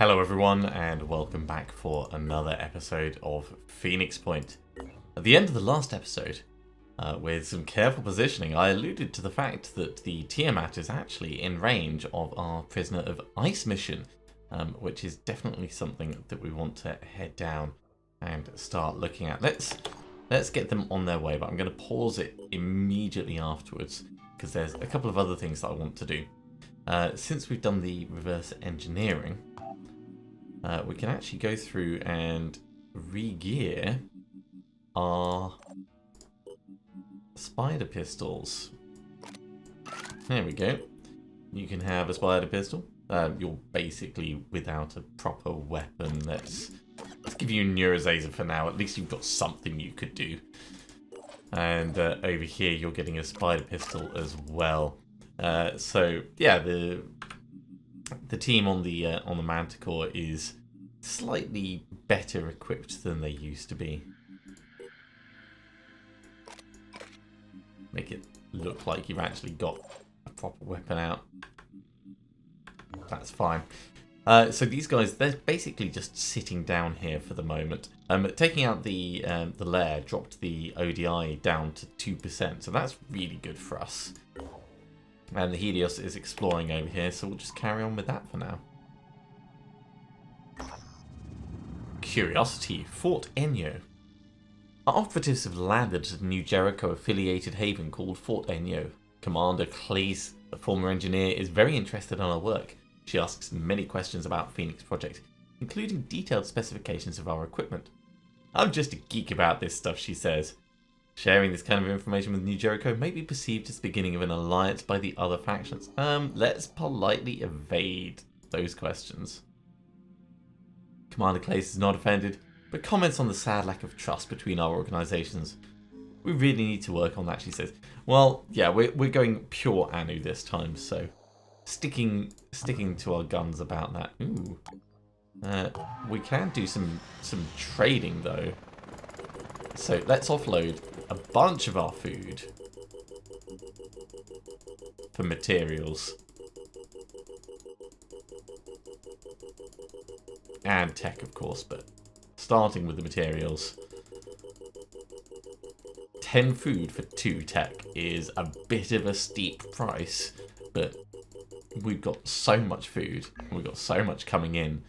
Hello everyone and welcome back for another episode of Phoenix Point. At the end of the last episode, with some careful positioning, I alluded to the fact that the Tiamat is actually in range of our Prisoner of Ice mission, which is definitely something that we want to head down and start looking at. Let's get them on their way, but I'm going to pause it immediately afterwards because there's a couple of other things that I want to do. Since we've done the reverse engineering, we can actually go through and re-gear our spider pistols. There we go. You can have a spider pistol. You're basically without a proper weapon. Let's give you a Neurozazer for now. At least you've got something you could do. And over here you're getting a spider pistol as well. So yeah, the team on the Manticore is slightly better equipped than they used to be. Make it look like you've actually got a proper weapon out. That's fine. So these guys, they're basically just sitting down here for the moment. Taking out the lair dropped the ODI down to 2%, so that's really good for us. And the Helios is exploring over here, so we'll just carry on with that for now. Curiosity, Fort Enyo. Our operatives have landed at a New Jericho-affiliated haven called Fort Enyo. Commander Clays, a former engineer, is very interested in our work. She asks many questions about Phoenix Project, including detailed specifications of our equipment. I'm just a geek about this stuff, she says. Sharing this kind of information with New Jericho may be perceived as the beginning of an alliance by the other factions. Let's politely evade those questions. Commander Clays is not offended, but comments on the sad lack of trust between our organisations. We really need to work on that, she says. Well, yeah, we're going pure Anu this time, so sticking to our guns about that. Ooh. We can do some trading though. So let's offload a bunch of our food for materials and tech, of course, but starting with the materials. 10 food for 2 tech is a bit of a steep price, but we've got so much food, we've got so much coming in,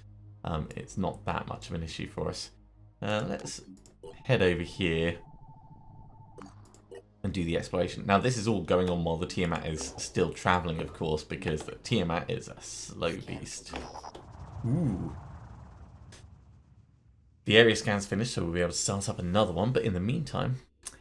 it's not that much of an issue for us. Let's head over here and do the exploration. Now this is all going on while the Tiamat is still travelling, of course, because the Tiamat is a slow beast. Ooh. The area scan's finished, so we'll be able to start up another one, but in the meantime,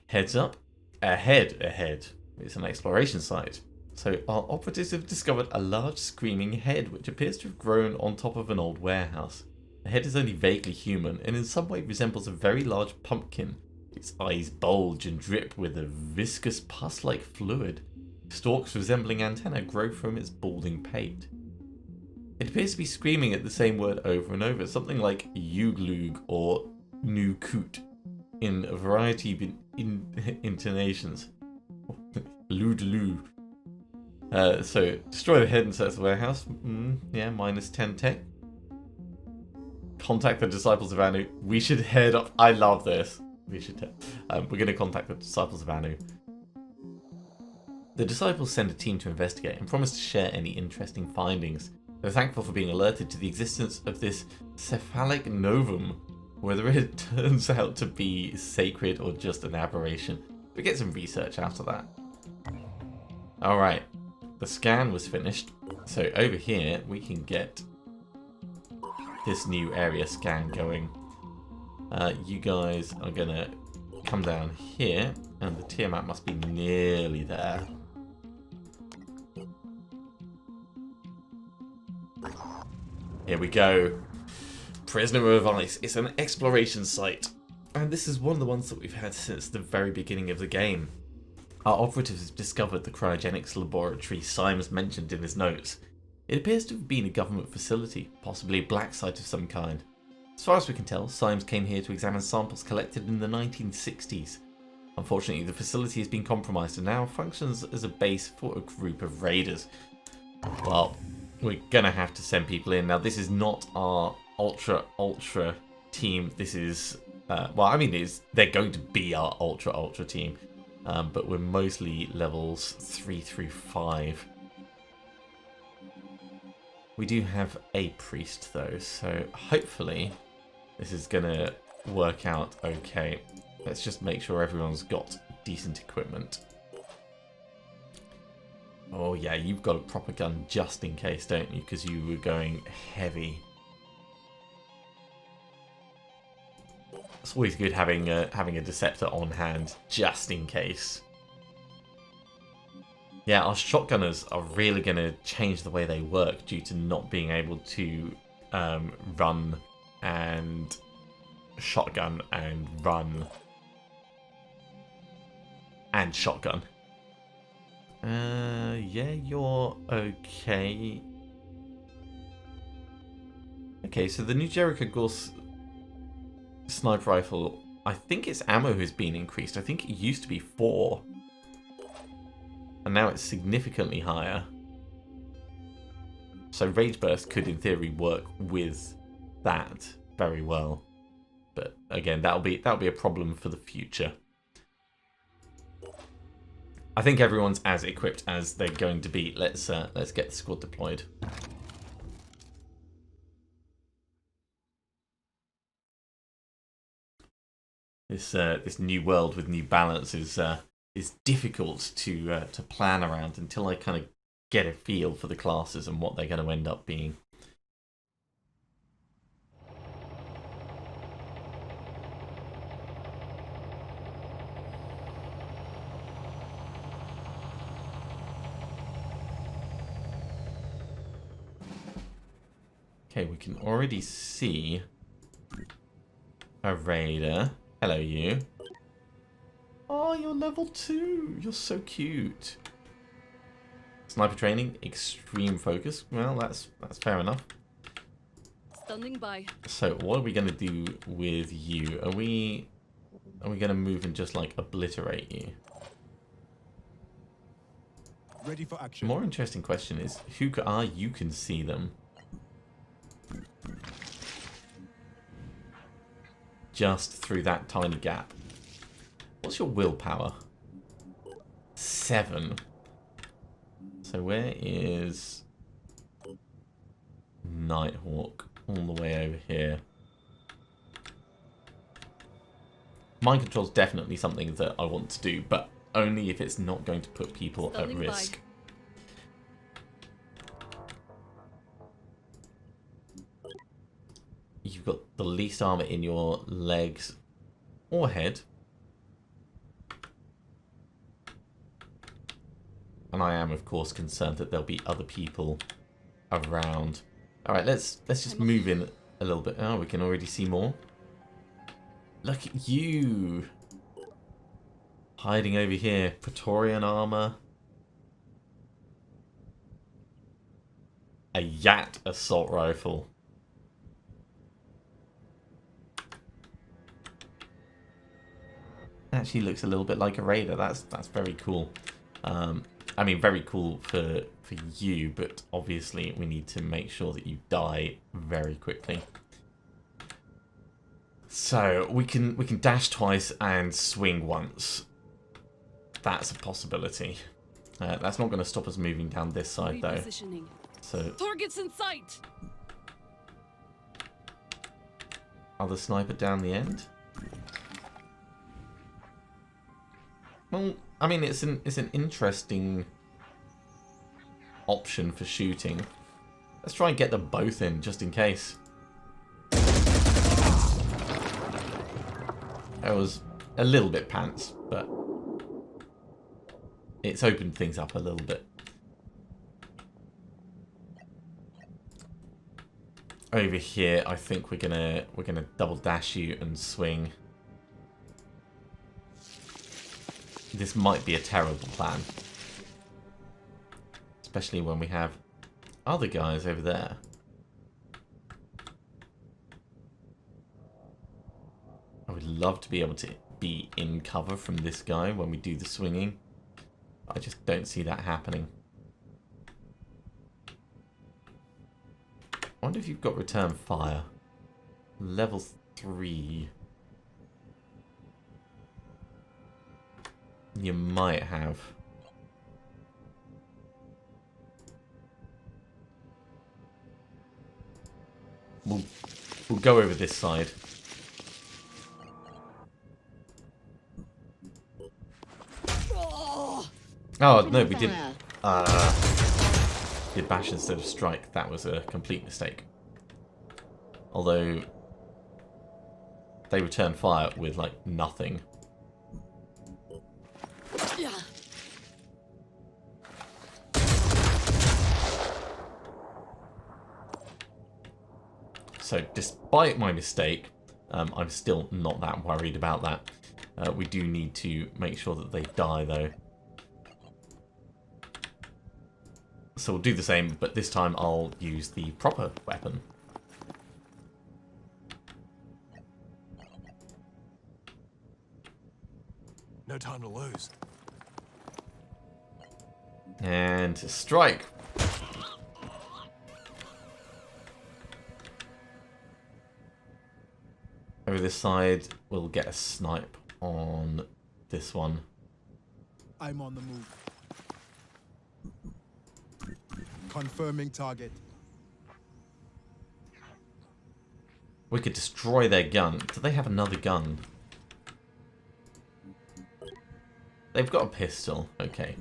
heads up, ahead. It's an exploration site. So our operatives have discovered a large screaming head, which appears to have grown on top of an old warehouse. The head is only vaguely human, and in some way resembles a very large pumpkin. Its eyes bulge and drip with a viscous pus-like fluid. Stalks resembling antennae grow from its balding pate. It appears to be screaming at the same word over and over, something like Yuglug or Nukut, in a variety of intonations. Loodaloo. So, destroy the head and search the warehouse. Yeah, minus 10 tech. Contact the Disciples of Anu. We should head up. I love this. We're going to contact the Disciples of Anu. The Disciples send a team to investigate and promise to share any interesting findings. They're thankful for being alerted to the existence of this cephalic novum, whether it turns out to be sacred or just an aberration. We get some research out of that. Alright, the scan was finished, so over here we can get this new area scan going. You guys are gonna come down here, and the Tiamat must be nearly there. Here we go. Prisoner of Ice. It's an exploration site, and this is one of the ones that we've had since the very beginning of the game. Our operatives have discovered the cryogenics laboratory Symes mentioned in his notes. It appears to have been a government facility, possibly a black site of some kind. As far as we can tell, Symes came here to examine samples collected in the 1960s. Unfortunately, the facility has been compromised and now functions as a base for a group of raiders. Well, we're going to have to send people in. Now, this is not our ultra team. This is, well, I mean, they're going to be our ultra team. But we're mostly levels 3 through 5. We do have a priest, though, so hopefully this is going to work out okay. Let's just make sure everyone's got decent equipment. Oh yeah, you've got a proper gun just in case, don't you? Because you were going heavy. It's always good having a Deceptor on hand just in case. Yeah, our shotgunners are really going to change the way they work due to not being able to run and shotgun and run and shotgun. Yeah, you're okay. Okay, so the new Jericho Gorse sniper rifle, I think its ammo has been increased. I think it used to be 4. And now it's significantly higher. So Rage Burst could, in theory, work with that very well. But again, that'll be a problem for the future. I think everyone's as equipped as they're going to be. Let's get the squad deployed. This new world with new balance is difficult to plan around until I kind of get a feel for the classes and what they're going to end up being. Okay, we can already see a raider. Hello, you. Oh, you're level 2. You're so cute. Sniper training, extreme focus. Well, that's fair enough. Standing by. So, what are we going to do with you? Are we going to move and just like obliterate you? Ready for action. The more interesting question is who you can see them. Just through that tiny gap. What's your willpower? 7. So where is Nighthawk? All the way over here. Mind control is definitely something that I want to do, but only if it's not going to put people at risk. You've got the least armor in your legs or head. And I am, of course, concerned that there'll be other people around. All right, let's just move in a little bit. Oh, we can already see more. Look at you. Hiding over here. Praetorian armor. A Yat assault rifle. Actually looks a little bit like a raider. That's very cool. I mean, very cool for you, but obviously we need to make sure that you die very quickly. So we can dash twice and swing once. That's a possibility. That's not going to stop us moving down this side though. So targets in sight. Other sniper down the end. Well, I mean, it's an interesting option for shooting. Let's try and get them both in, just in case. That was a little bit pants, but it's opened things up a little bit. Over here, I think we're gonna double dash you and swing. This might be a terrible plan. Especially when we have other guys over there. I would love to be able to be in cover from this guy when we do the swinging. I just don't see that happening. wonder if you've got return fire. Level 3. You might have. We'll go over this side. Oh, no, we didn't. Did bash instead of strike. That was a complete mistake. Although, they return fire with, like, nothing. So, despite my mistake, I'm still not that worried about that. We do need to make sure that they die, though. So we'll do the same, but this time I'll use the proper weapon. No time to lose. And strike. Over this side, we'll get a snipe on this one. I'm on the move. Confirming target. We could destroy their gun. Do they have another gun? They've got a pistol. Okay.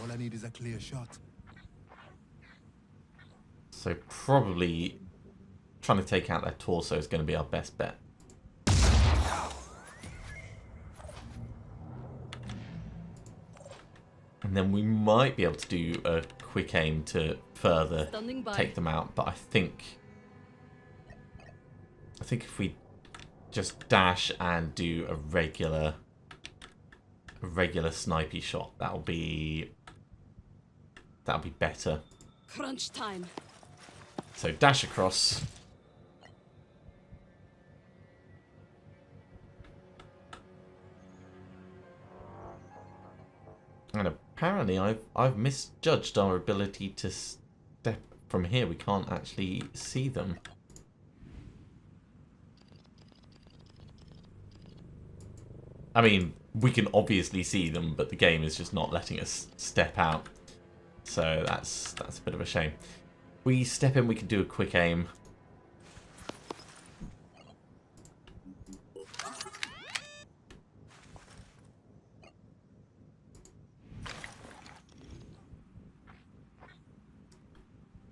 All I need is a clear shot. So probably trying to take out their torso is going to be our best bet. And then we might be able to do a quick aim to further take them out. But I think if we just dash and do a regular snipey shot, that'll be better. Crunch time. So dash across. And apparently I've misjudged our ability to step from here. We can't actually see them. I mean, we can obviously see them, but the game is just not letting us step out. So that's a bit of a shame. We step in, we can do a quick aim.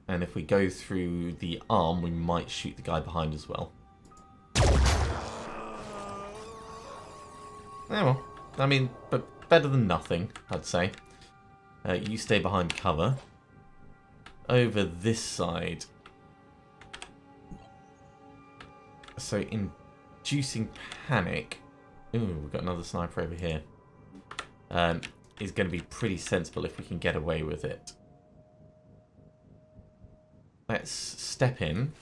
And if we go through the arm, we might shoot the guy behind as well. Yeah, well, I mean, but better than nothing, I'd say. You stay behind cover. Over this side. So, inducing panic. Ooh, we've got another sniper over here. Is going to be pretty sensible if we can get away with it. Let's step in.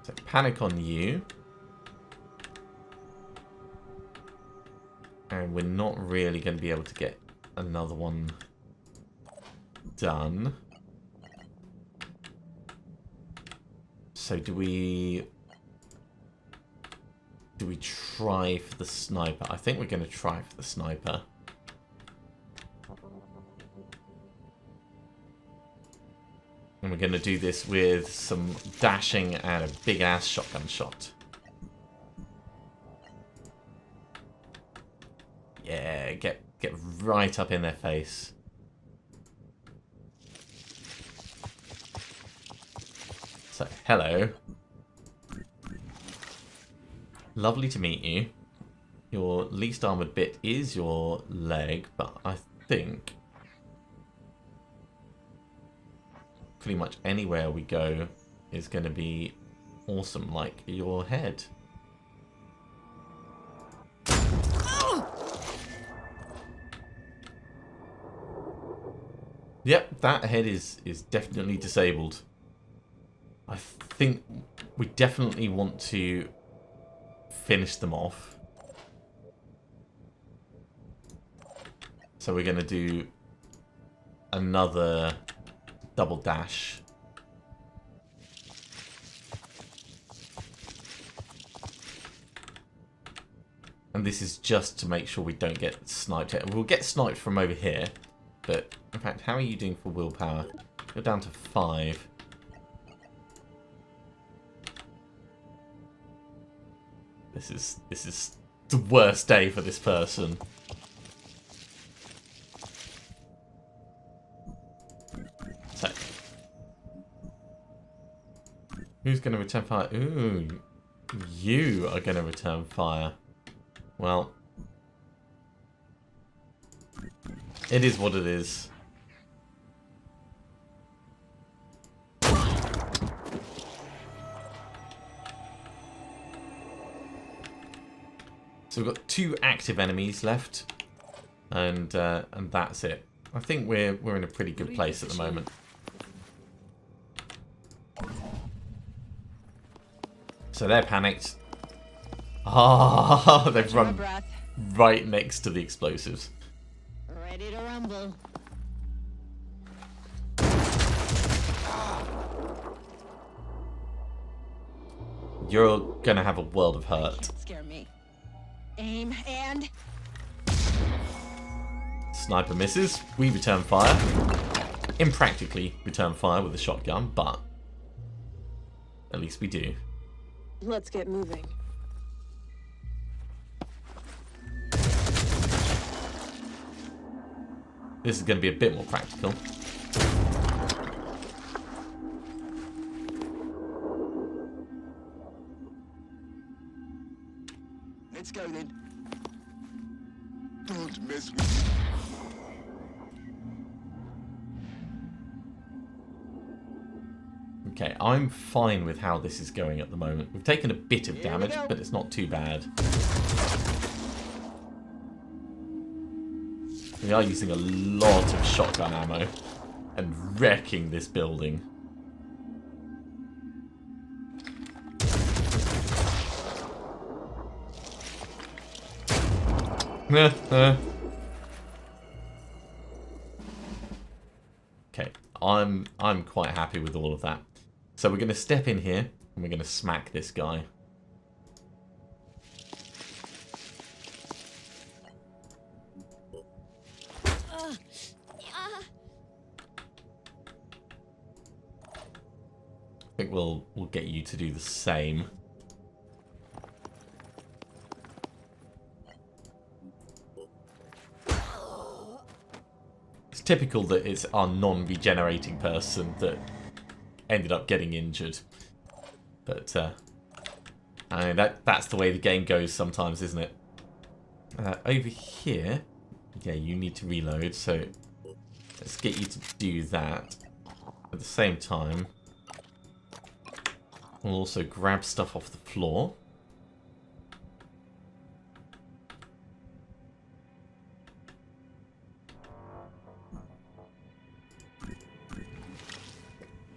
So panic on you. And we're not really going to be able to get another one done. So do we try for the sniper? I think we're going to try for the sniper. And we're going to do this with some dashing and a big ass shotgun shot. Yeah, get right up in their face. So, hello. Lovely to meet you. Your least armored bit is your leg, but I think pretty much anywhere we go is going to be awesome, like your head. Yep, that head is definitely disabled. I think we definitely want to finish them off. So we're going to do another double dash. And this is just to make sure we don't get sniped here. We'll get sniped from over here. But, in fact, how are you doing for willpower? You're down to 5. This is the worst day for this person. So, who's going to return fire? Ooh, you are going to return fire. Well, it is what it is. So we've got 2 active enemies left, and that's it. I think we're in a pretty good place at the moment. So they're panicked. Ah, they've run right next to the explosives. Ready to rumble. You're gonna have a world of hurt. Can't scare me. Aim and Sniper misses. We return fire. Impractically return fire with a shotgun, but at least we do. let's get moving. This is going to be a bit more practical. Let's go then. Don't mess with me. Okay, I'm fine with how this is going at the moment. We've taken a bit of damage, but it's not too bad. We are using a lot of shotgun ammo and wrecking this building. Okay, I'm quite happy with all of that. So we're going to step in here and we're going to smack this guy. I think we'll get you to do the same. It's typical that it's our non-regenerating person that ended up getting injured. But I mean, that's the way the game goes sometimes, isn't it? Over here, yeah, you need to reload, so let's get you to do that. At the same time, we'll also grab stuff off the floor.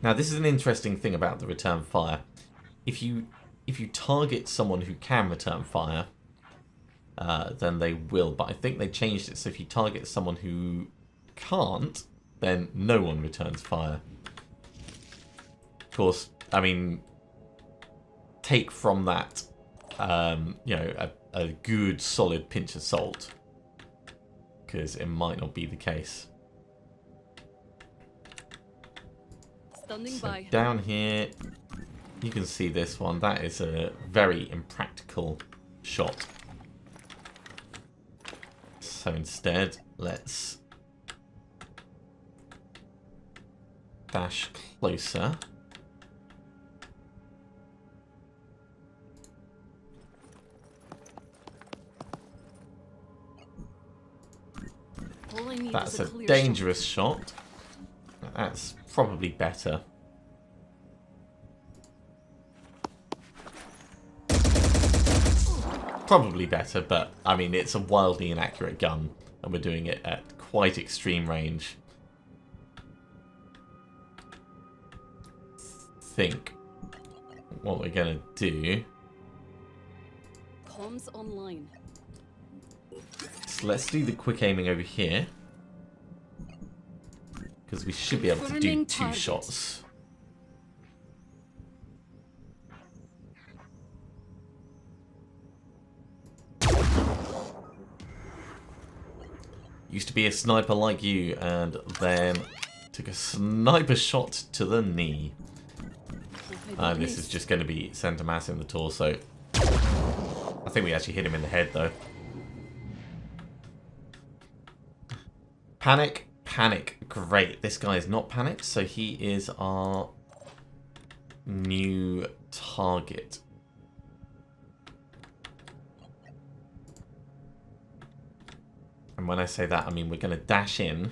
Now, this is an interesting thing about the return fire. If you target someone who can return fire, then they will. But I think they changed it so if you target someone who can't, then no one returns fire. Of course, I mean, take from that, you know, a good solid pinch of salt, because it might not be the case. Standing So by. down here, you can see this one. That is a very impractical shot. So instead, let's dash closer. All I need That's is a clear dangerous shot. That's probably better. Probably better, but I mean, it's a wildly inaccurate gun, and we're doing it at quite extreme range. Think what we're gonna do. Comms online. So let's do the quick aiming over here. Because we should be able to do Confirming 2 target. shots. Used to be a sniper like you, and then took a sniper shot to the knee. And this is just going to be center mass in the torso. I think we actually hit him in the head, though. Panic, panic. Great. This guy is not panicked, so he is our new target. And when I say that, I mean we're going to dash in.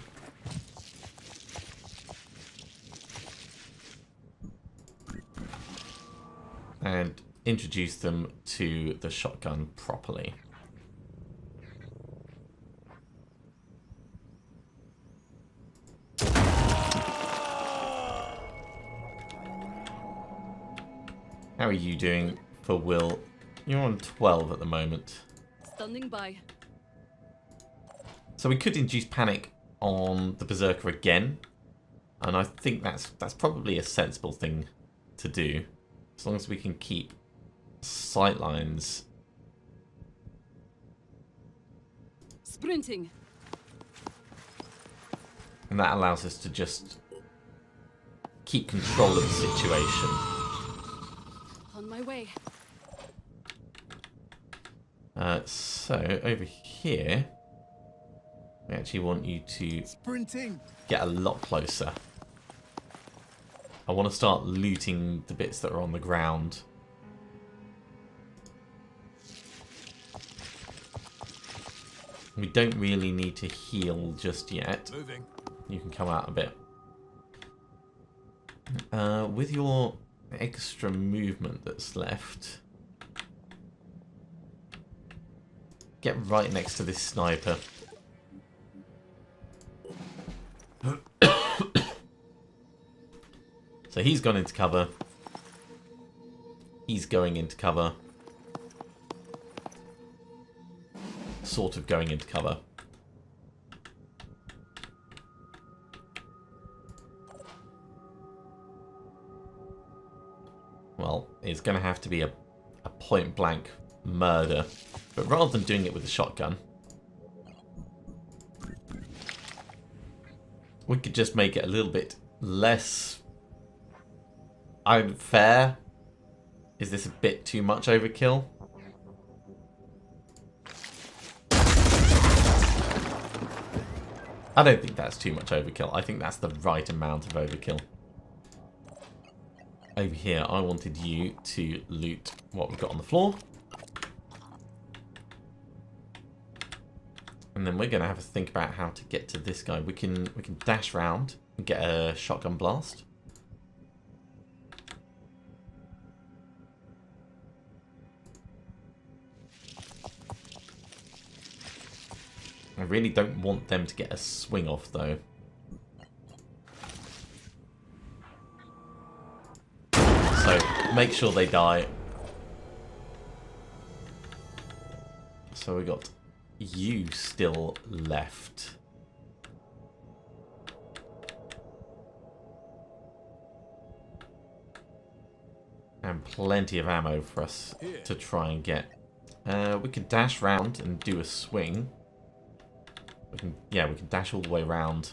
And introduce them to the shotgun properly. How are you doing for Will? You're on 12 at the moment. Standing by. So we could induce panic on the Berserker again. And I think that's probably a sensible thing to do. As long as we can keep sightlines. Sprinting. And that allows us to just keep control of the situation. On my way. So over here, we actually want you to get a lot closer. I want to start looting the bits that are on the ground. We don't really need to heal just yet. Moving. You can come out a bit. With your extra movement that's left, get right next to this sniper. So he's gone into cover. He's going into cover. Sort of going into cover. Well, it's going to have to be a point blank murder. But rather than doing it with a shotgun, we could just make it a little bit less unfair. Is this a bit too much overkill? I don't think that's too much overkill. I think that's the right amount of overkill. Over here, I wanted you to loot what we've got on the floor. And then we're going to have to think about how to get to this guy. We can dash round and get a shotgun blast. I really don't want them to get a swing off, though. So, make sure they die. So we got you still left. And plenty of ammo for us to try and get. We could dash round and do a swing. We can dash all the way around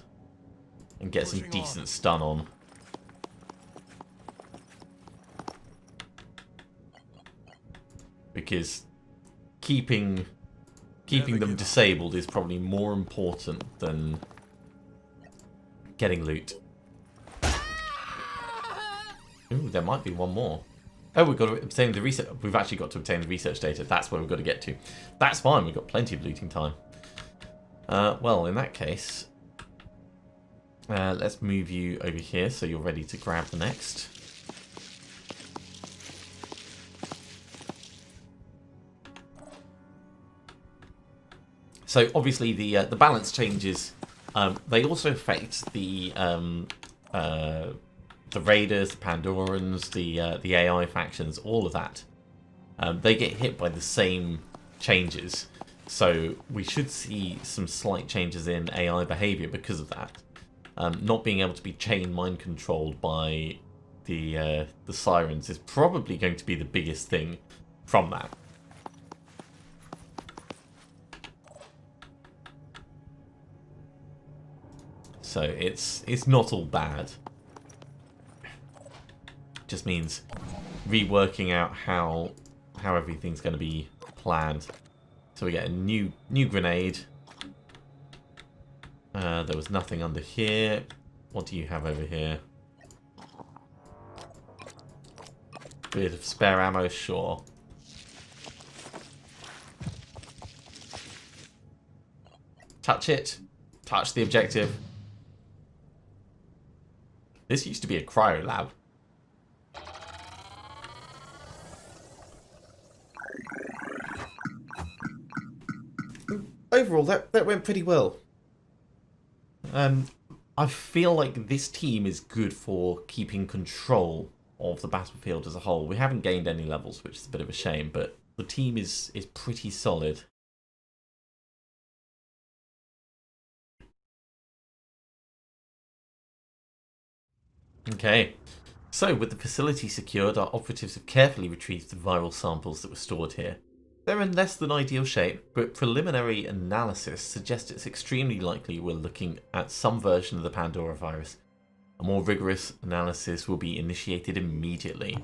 and get some decent stun on. Because keeping them disabled is probably more important than getting loot. Ooh, there might be one more. Oh, we've got to obtain the research. We've actually got to obtain the research data. That's where we've got to get to. That's fine. We've got plenty of looting time. Well, in that case, let's move you over here so you're ready to grab the next. So obviously the balance changes. They also affect the raiders, the Pandorans, the AI factions, all of that. They get hit by the same changes. So we should see some slight changes in AI behavior because of that. Not being able to be chain mind controlled by the sirens is probably going to be the biggest thing from that. So it's not all bad. Just means reworking out how everything's going to be planned. So we get a new grenade. There was nothing under here. What do you have over here? Bit of spare ammo, sure. Touch it. Touch the objective. This used to be a cryo lab. Overall, that went pretty well. I feel like this team is good for keeping control of the battlefield as a whole. We haven't gained any levels, which is a bit of a shame, but the team is pretty solid. Okay, so with the facility secured, our operatives have carefully retrieved the viral samples that were stored here. They're in less than ideal shape, but preliminary analysis suggests it's extremely likely we're looking at some version of the Pandora virus. A more rigorous analysis will be initiated immediately.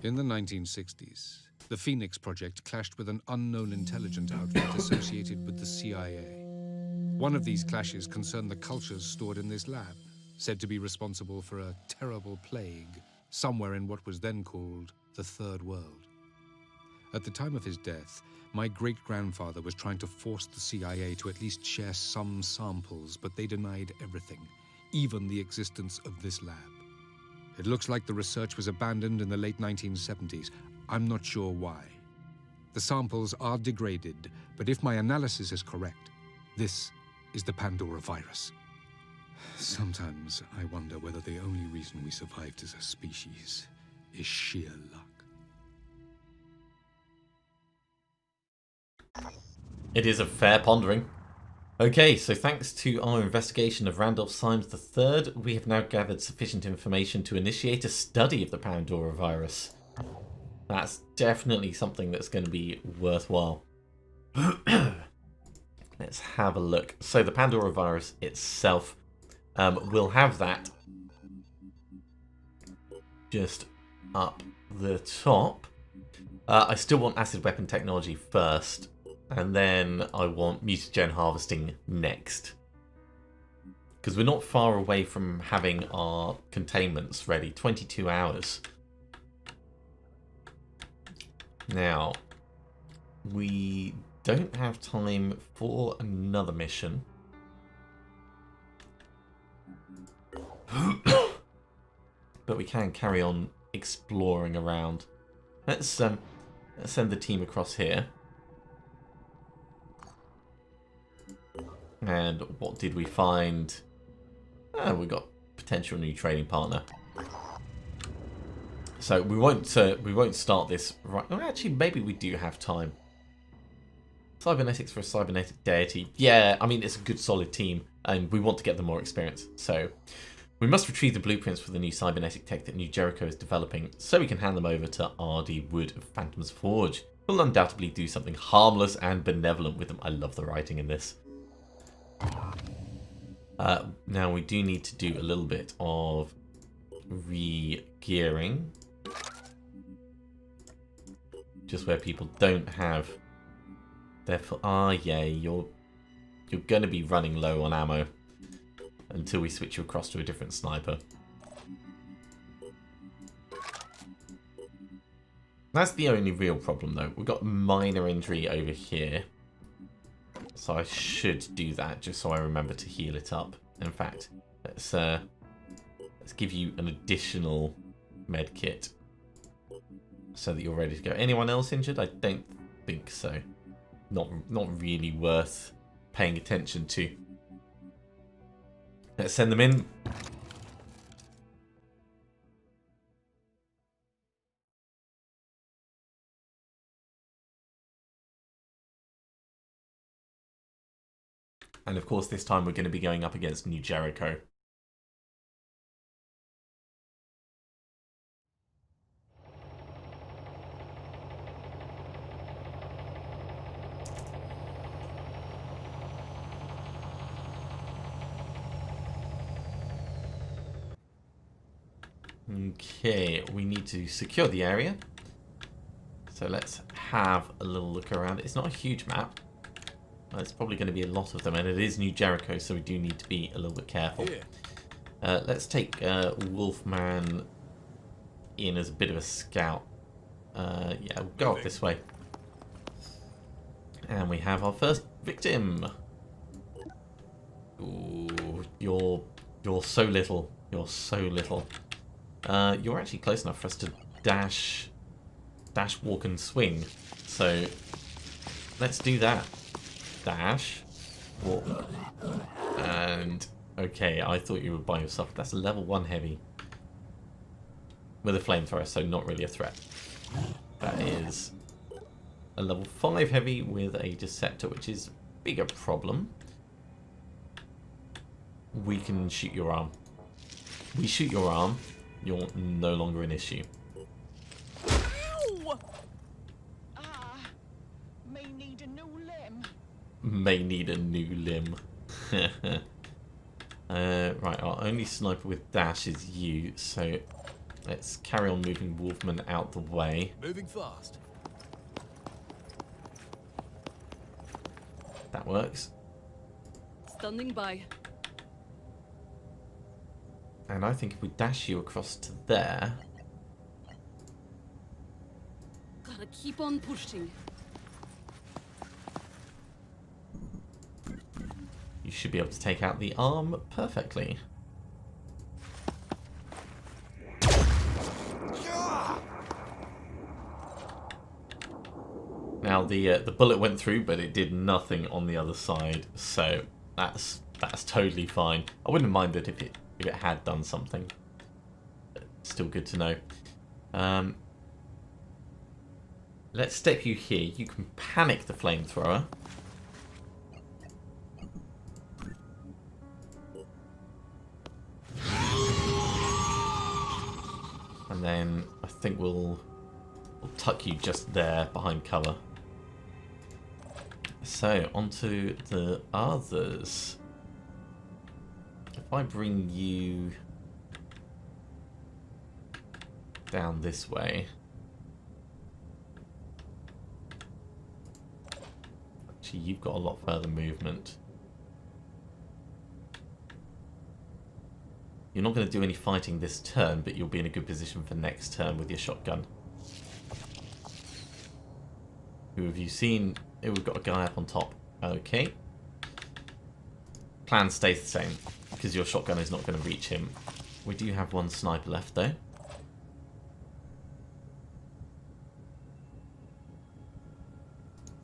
In the 1960s, the Phoenix Project clashed with an unknown intelligence outfit associated with the CIA. One of these clashes concerned the cultures stored in this lab, said to be responsible for a terrible plague somewhere in what was then called the Third World. At the time of his death, my great-grandfather was trying to force the CIA to at least share some samples, but they denied everything, even the existence of this lab. It looks like the research was abandoned in the late 1970s. I'm not sure why. The samples are degraded, but if my analysis is correct, this is the Pandora virus. Sometimes I wonder whether the only reason we survived as a species is sheer luck. It is a fair pondering. Okay, so thanks to our investigation of Randolph Symes III, we have now gathered sufficient information to initiate a study of the Pandora virus. That's definitely something that's going to be worthwhile. Let's have a look. So the Pandora virus itself, we'll have that just up the top. I still want acid weapon technology first. And then I want mutagen harvesting next. Because we're not far away from having our containments ready. 22 hours. Now, we don't have time for another mission. But we can carry on exploring around. Let's send the team across here. And what did we find? We got potential new trading partner. So we won't start this right. Oh, actually, maybe we do have time. Cybernetics for a cybernetic deity. Yeah, I mean it's a good solid team, and we want to get them more experience. So we must retrieve the blueprints for the new cybernetic tech that New Jericho is developing, so we can hand them over to R.D. Wood of Phantom's Forge. We'll undoubtedly do something harmless and benevolent with them. I love the writing in this. Now we do need to do a little bit of re-gearing, just where people don't have their yeah, you're gonna be running low on ammo until we switch you across to a different sniper. That's the only real problem though. We've got minor injury over here. So I should do that just so I remember to heal it up. In fact, let's give you an additional med kit so that you're ready to go. Anyone else injured? I don't think so. Not really worth paying attention to. Let's send them in. And of course, this time we're going to be going up against New Jericho. Okay, we need to secure the area. So let's have a little look around. It's not a huge map. There's probably going to be a lot of them, and it is New Jericho, so we do need to be a little bit careful. Let's take Wolfman in as a bit of a scout. Yeah, we'll go up this way. And we have our first victim. Ooh, you're so little. You're so little. You're actually close enough for us to dash, walk, and swing. So let's do that. Dash, walk, and okay. I thought you were by yourself. That's a level 1 heavy with a flamethrower, so not really a threat. That is a level 5 heavy with a Deceptor, which is a bigger problem. We can shoot your arm. We shoot your arm. You're no longer an issue. Ow! May need a new limb. May need a new limb. Right, our only sniper with dash is you, so let's carry on moving Wolfman out the way. Moving fast. That works. Standing by. And I think if we dash you across to there, Gotta keep on pushing. you should be able to take out the arm perfectly. Now the bullet went through, but it did nothing on the other side, so that's totally fine. I wouldn't mind it if it had done something. But still good to know. Let's step you here. You can panic the flamethrower. And then I think we'll tuck you just there behind cover. So, onto the others. If I bring you down this way. Actually, you've got a lot further movement. You're not going to do any fighting this turn, but you'll be in a good position for next turn with your shotgun. Who have you seen? Oh, we've got a guy up on top. Okay. Plan stays the same, because your shotgun is not going to reach him. We do have one sniper left, though.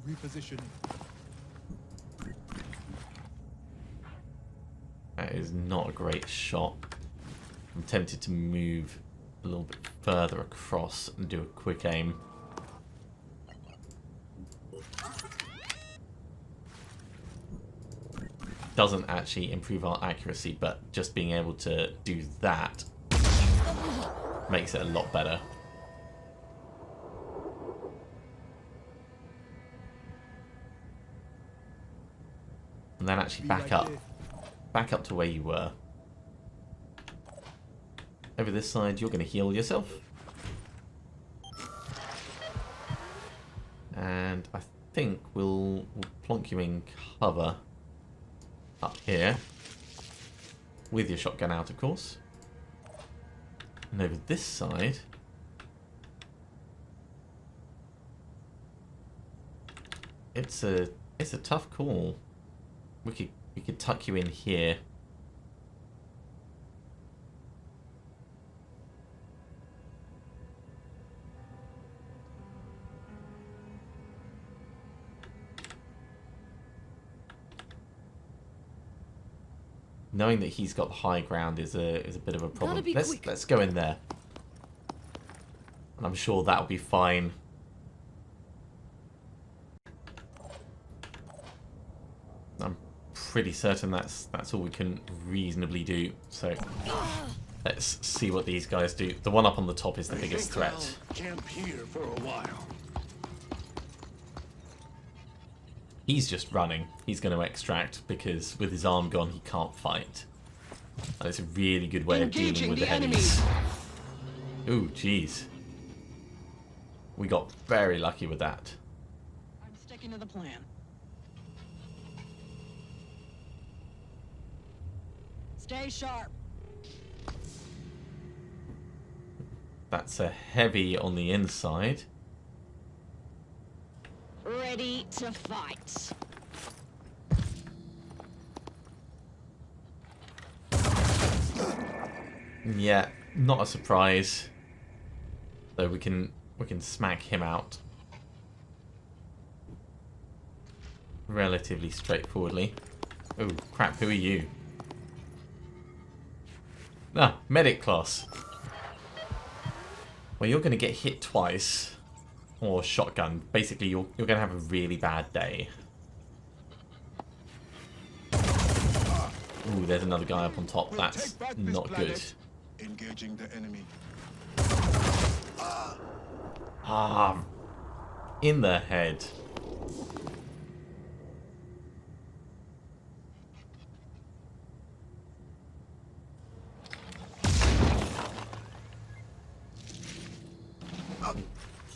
Repositioning. That is not a great shot. I'm tempted to move a little bit further across and do a quick aim. Doesn't actually improve our accuracy, but just being able to do that makes it a lot better. And then actually back up. Back up to where you were. Over this side, you're going to heal yourself. And I think we'll plonk you in cover up here. With your shotgun out, of course. And over this side, it's a tough call. We could tuck you in here. Knowing that he's got the high ground is a bit of a problem. Let's go in there. And I'm sure that'll be fine. I'm pretty certain that's all we can reasonably do. So let's see what these guys do. The one up on the top is the biggest threat. I'll camp here for a while. He's just running. He's going to extract because with his arm gone, he can't fight. And it's a really good way of dealing with the heavies. Ooh, jeez. We got very lucky with that. I'm sticking to the plan. Stay sharp. That's a heavy on the inside. Ready to fight. Yeah, not a surprise. So we can smack him out relatively straightforwardly. Oh crap! Who are you? Ah, medic class. Well, you're going to get hit twice, or shotgun. Basically, you're going to have a really bad day. Ooh, there's another guy up on top. That's not good. Engaging the enemy. Ah, in the head.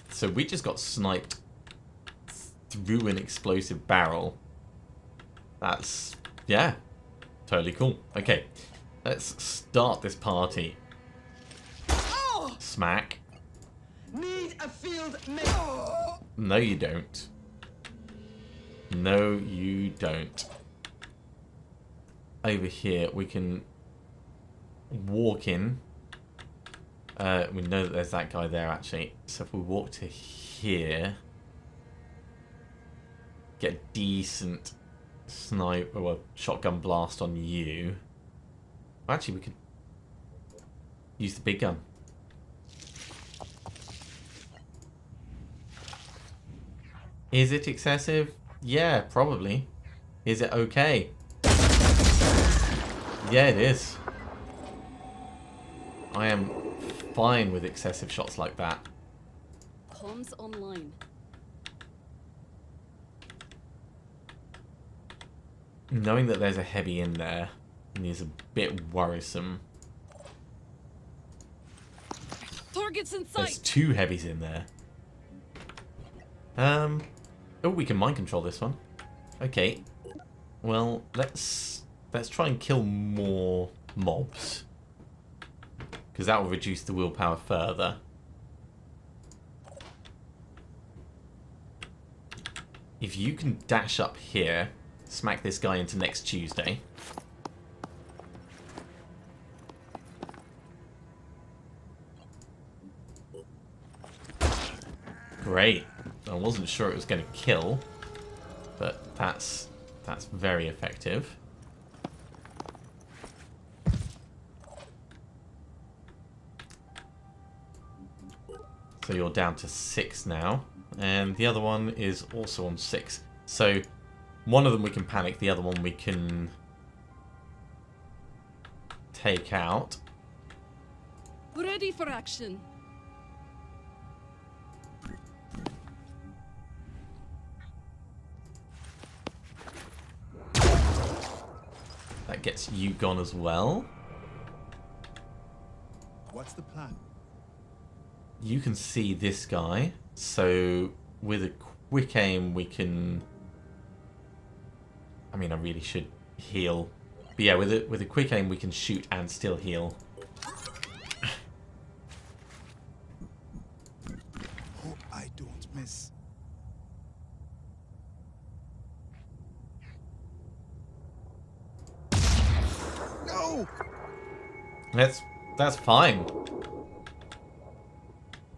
So we just got sniped through an explosive barrel. That's, yeah, totally cool. Okay, let's start this party. Smack. Need a field No, you don't. No, you don't. Over here, we can walk in. We know that there's that guy there, actually. So if we walk to here, get a decent sniper or shotgun blast on you. Actually, we could use the big gun. Is it excessive? Yeah, probably. Is it okay? Yeah, it is. I am fine with excessive shots like that. Comms online. Knowing that there's a heavy in there is a bit worrisome. Targets in There's sight. 2 heavies in there. Oh, we can mind control this one. Okay. Well, let's try and kill more mobs, because that will reduce the willpower further. If you can dash up here, smack this guy into next Tuesday. Great. I wasn't sure it was going to kill, but that's very effective. So you're down to 6 now, and the other one is also on 6. So one of them we can panic, the other one we can take out. Ready for action. That gets you gone as well. What's the plan? You can see this guy, so with a quick aim we can... I mean, I really should heal. But yeah, with a quick aim we can shoot and still heal. Hope I don't miss. No! That's fine.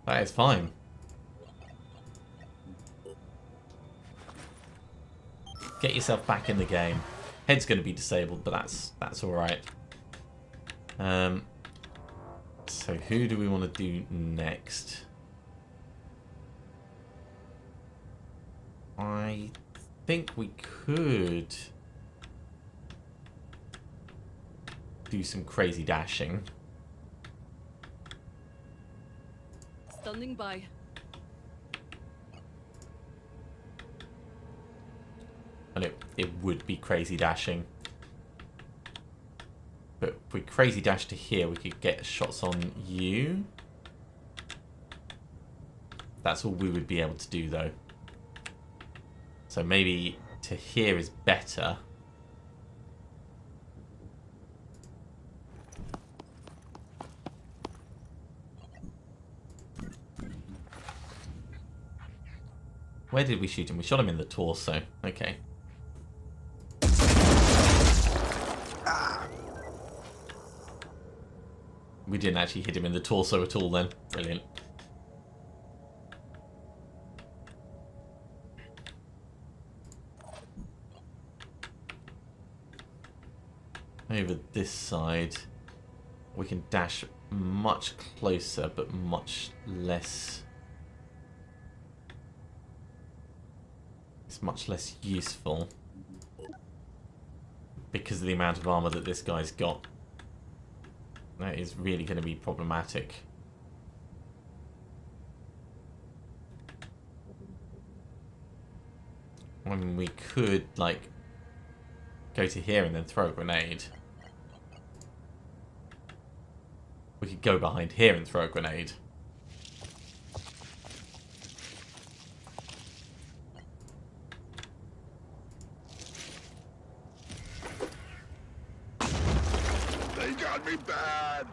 That is fine. Get yourself back in the game. Head's going to be disabled, but that's all right. So who do we want to do next? I think we could do some crazy dashing. Standing by. And it would be crazy dashing. But if we crazy dash to here, we could get shots on you. That's all we would be able to do, though. So maybe to here is better. Where did we shoot him? We shot him in the torso. Okay. We didn't actually hit him in the torso at all then. Brilliant. Over this side, we can dash much closer, but much less. It's much less useful because of the amount of armor that this guy's got. That is really going to be problematic. I mean, we could, like, go to here and then throw a grenade. We could go behind here and throw a grenade. They got me bad.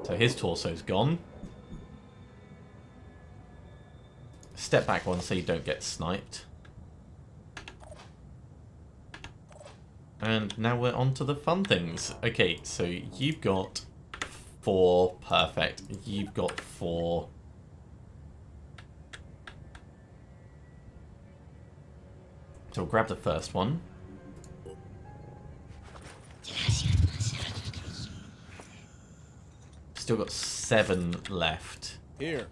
So his torso's gone. Step back one so you don't get sniped. And now we're on to the fun things. Okay, so you've got 4. Perfect. You've got 4. So we'll grab the first one. Still got 7 left. Here.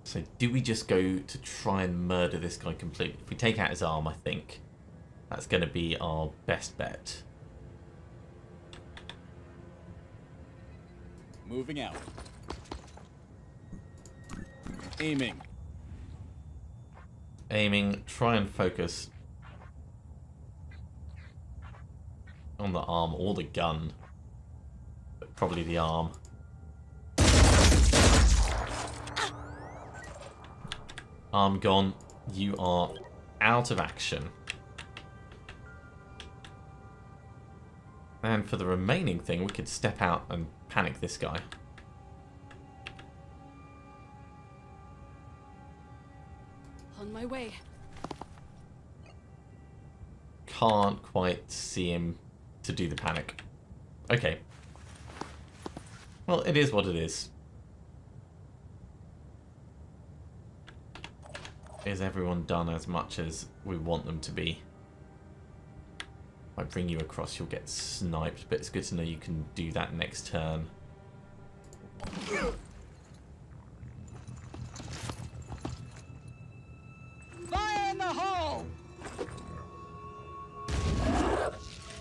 So do we just go to try and murder this guy completely? If we take out his arm, I think that's going to be our best bet. Moving out. Aiming. Aiming, try and focus on the arm or the gun. But probably the arm. Arm gone. You are out of action. And for the remaining thing, we could step out and panic this guy. On my way. Can't quite see him to do the panic. Okay. Well, it is what it is. Is everyone done as much as we want them to be? If I bring you across, you'll get sniped, but it's good to know you can do that next turn. Fire in the hole!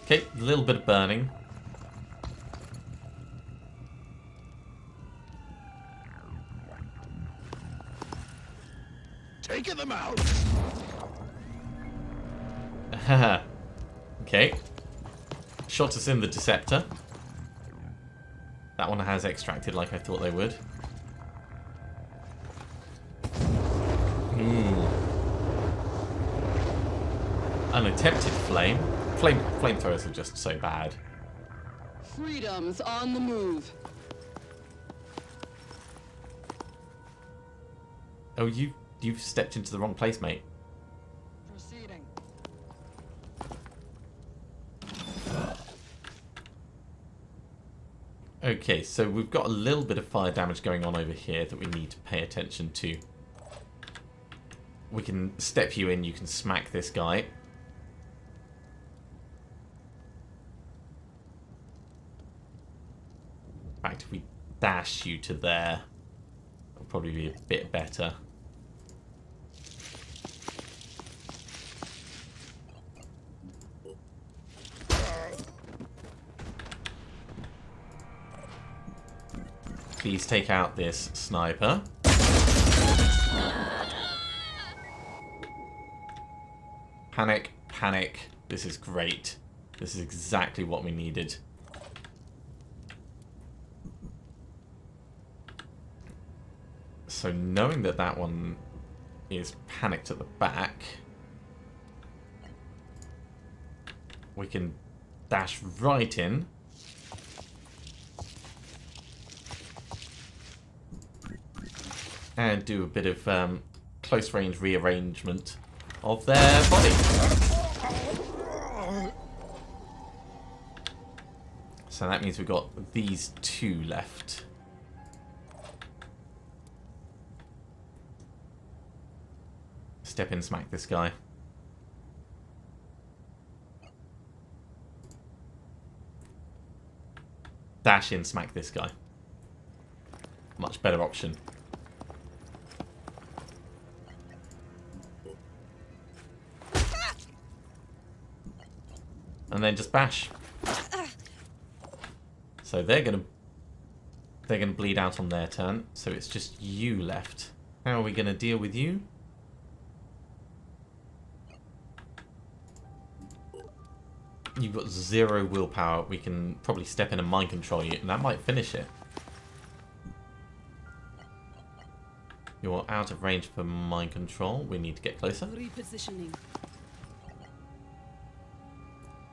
Okay, a little bit of burning. Taking them out. Okay. Shot us in the Deceptor. That one has extracted like I thought they would. Ooh. Unattempted flame. Flamethrowers are just so bad. Freedom's on the move. Oh, you've stepped into the wrong place, mate. Proceeding. Okay, so we've got a little bit of fire damage going on over here that we need to pay attention to. We can step you in, you can smack this guy. In fact, if we dash you to there, it'll probably be a bit better. please take out this sniper. Panic, panic. This is great. This is exactly what we needed. So knowing that that one is panicked at the back, we can dash right in. And do a bit of close range rearrangement of their body. So that means we've got these two left. Step in, smack this guy. Dash in, smack this guy. Much better option. And then just bash. So they're gonna bleed out on their turn. So it's just you left. How are we gonna deal with you? You've got 0 willpower. We can probably step in and mind control you, and that might finish it. You're out of range for mind control. We need to get closer. Repositioning.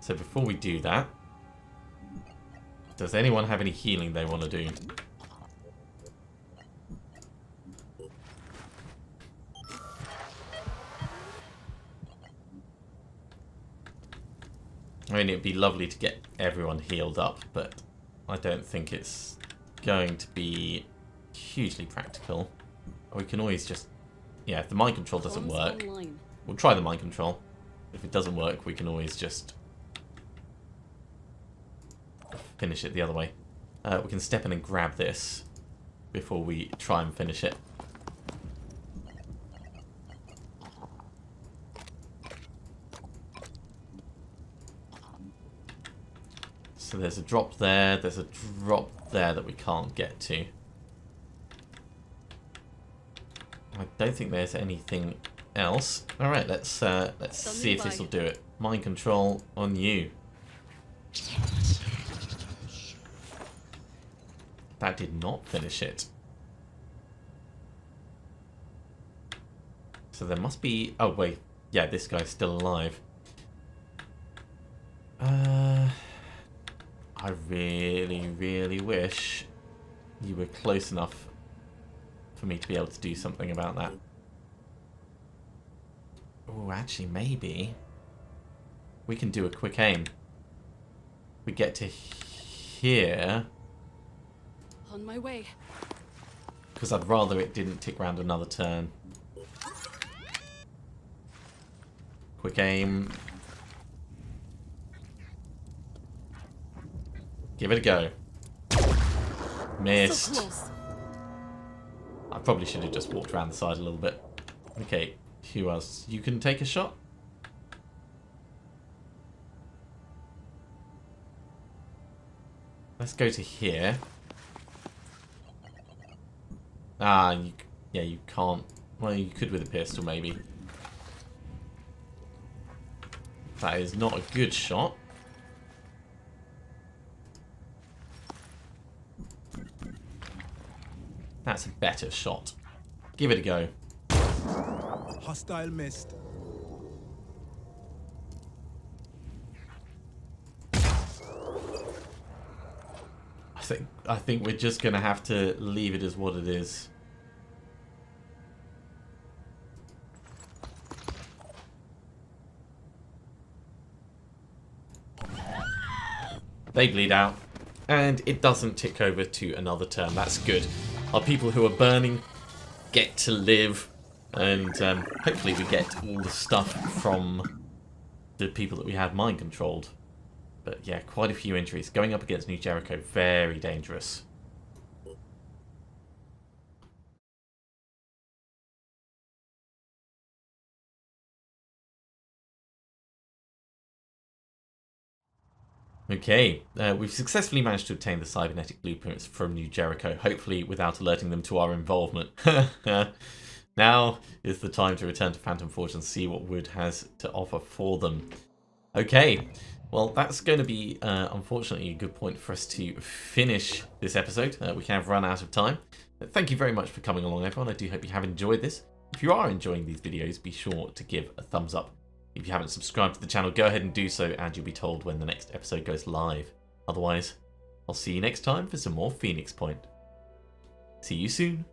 So before we do that, does anyone have any healing they want to do? I mean, it'd be lovely to get everyone healed up, but I don't think it's going to be hugely practical. We can always just... Yeah, if the mind control doesn't work, we'll try the mind control. If it doesn't work, we can always just finish it the other way. We can step in and grab this before we try and finish it. So there's a drop there, there's a drop there that we can't get to. I don't think there's anything else. Alright, let's see if this will do it. Mind control on you. That did not finish it. So there must be... Oh, wait. Yeah, this guy's still alive. I really, really wish you were close enough for me to be able to do something about that. Oh, actually, maybe we can do a quick aim. We get to here. On my way. Because I'd rather it didn't tick round another turn. Quick aim. Give it a go. Missed. So close. I probably should have just walked around the side a little bit. Okay, who else? You can take a shot? Let's go to here. Ah, yeah, you can't. Well, you could with a pistol, maybe. That is not a good shot. That's a better shot. Give it a go. Hostile missed. I think we're just gonna have to leave it as what it is. They bleed out, and it doesn't tick over to another turn. That's good. Our people who are burning get to live, and hopefully we get all the stuff from the people that we had mind controlled. But yeah, quite a few injuries. Going up against New Jericho, very dangerous. Okay, we've successfully managed to obtain the cybernetic blueprints from New Jericho, hopefully without alerting them to our involvement. Now is the time to return to Phantom Forge and see what Wood has to offer for them. Okay, well, that's going to be, unfortunately, a good point for us to finish this episode. We have run out of time. Thank you very much for coming along, everyone. I do hope you have enjoyed this. If you are enjoying these videos, be sure to give a thumbs up. If you haven't subscribed to the channel, go ahead and do so, and you'll be told when the next episode goes live. Otherwise, I'll see you next time for some more Phoenix Point. See you soon.